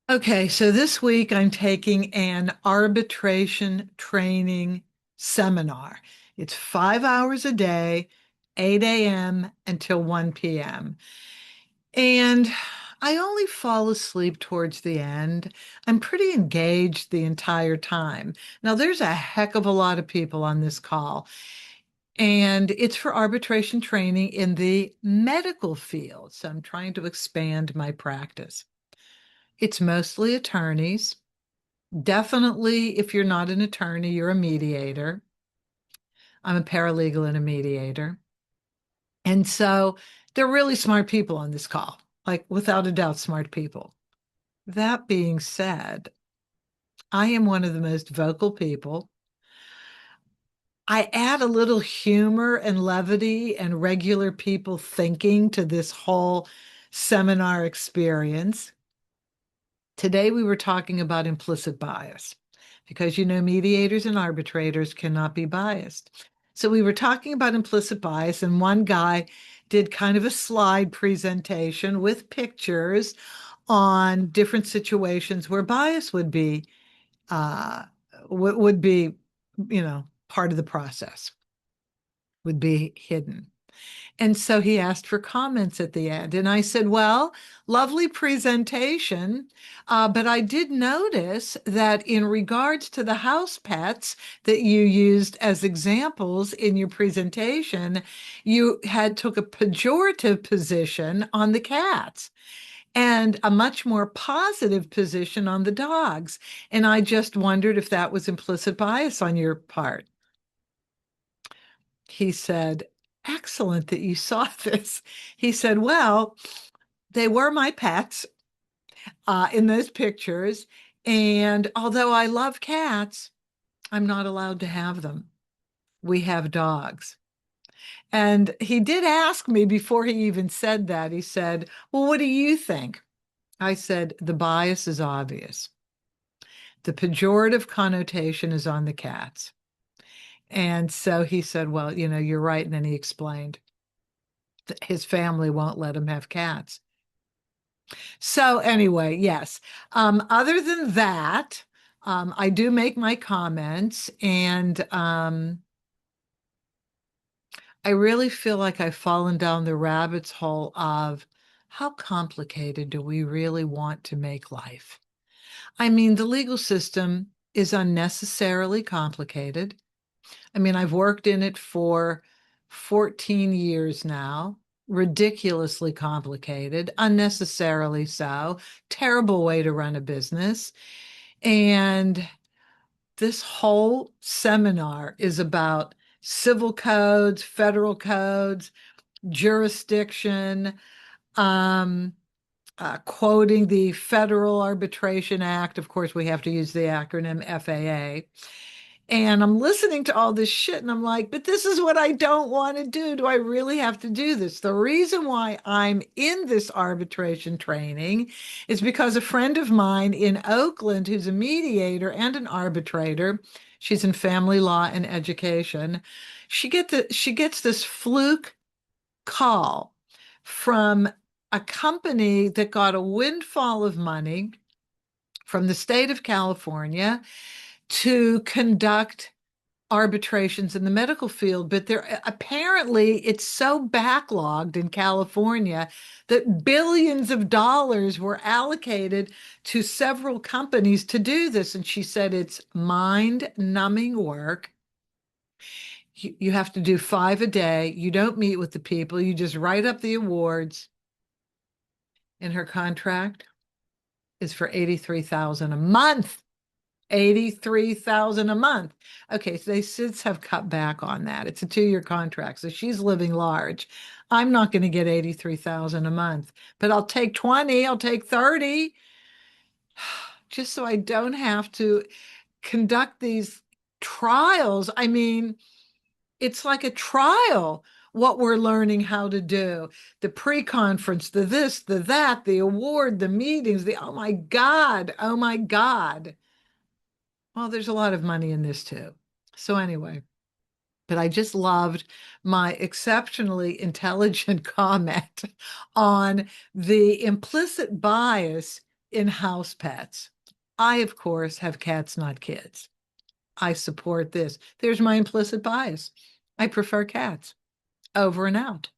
Okay, so this week I'm taking an arbitration training seminar. It's 5 hours a day, 8 a.m. until 1 p.m. And I only fall asleep towards the end. I'm pretty engaged the entire time. Now, there's a heck of a lot of people on this call, and it's for arbitration training in the medical field. So I'm trying to expand my practice. It's mostly attorneys. Definitely, if you're not an attorney, you're a mediator. I'm a paralegal and a mediator. And so they're really smart people on this call, like without a doubt, smart people. That being said, I am one of the most vocal people. I add a little humor and levity and regular people thinking to this whole seminar experience. Today, we were talking about implicit bias because mediators and arbitrators cannot be biased. So, we were talking about implicit bias, and one guy did kind of a slide presentation with pictures on different situations where bias uh, would be, part of the process, would be hidden. And so he asked for comments at the end. And I said, well, lovely presentation. But I did notice that in regards to the house pets that you used as examples in your presentation, you had took a pejorative position on the cats and a much more positive position on the dogs. And I just wondered if that was implicit bias on your part. He said, excellent that you saw this. He said, well, they were my pets in those pictures. And although I love cats, I'm not allowed to have them. We have dogs. And he did ask me before he even said that. He said, well, what do you think? I said, the bias is obvious. The pejorative connotation is on the cats. And so he said, well, you're right. And then he explained that his family won't let him have cats. So anyway, yes. Other than that, I do make my comments, and I really feel like I've fallen down the rabbit's hole of how complicated do we really want to make life? I mean, the legal system is unnecessarily complicated. I mean, I've worked in it for 14 years now. Ridiculously complicated, unnecessarily so, terrible way to run a business. And this whole seminar is about civil codes, federal codes, jurisdiction, um, quoting the Federal Arbitration Act. Of course, we have to use the acronym FAA. And I'm listening to all this shit and I'm like, but this is what I don't want to do. Do I really have to do this? The reason why I'm in this arbitration training is because a friend of mine in Oakland, who's a mediator and an arbitrator, she's in family law and education, she gets this fluke call from a company that got a windfall of money from the state of California to conduct arbitrations in the medical field, but there apparently it's so backlogged in California that billions of dollars were allocated to several companies to do this. And she said it's mind-numbing work. You have to do 5 a day. You don't meet with the people. You just write up the awards. And her contract is for 83,000 a month. 83,000 a month. Okay, so they since have cut back on that. It's a 2-year contract, so she's living large. I'm not going to get 83,000 a month, but I'll take 20, I'll take 30, just so I don't have to conduct these trials. I mean, it's like a trial what we're learning how to do. The pre-conference, the this, the that, the award, the meetings, the oh my God, oh my God. Well, there's a lot of money in this too. So anyway, but I just loved my exceptionally intelligent comment on the implicit bias in house pets. I, of course, have cats, not kids. I support this. There's my implicit bias. I prefer cats. Over and out.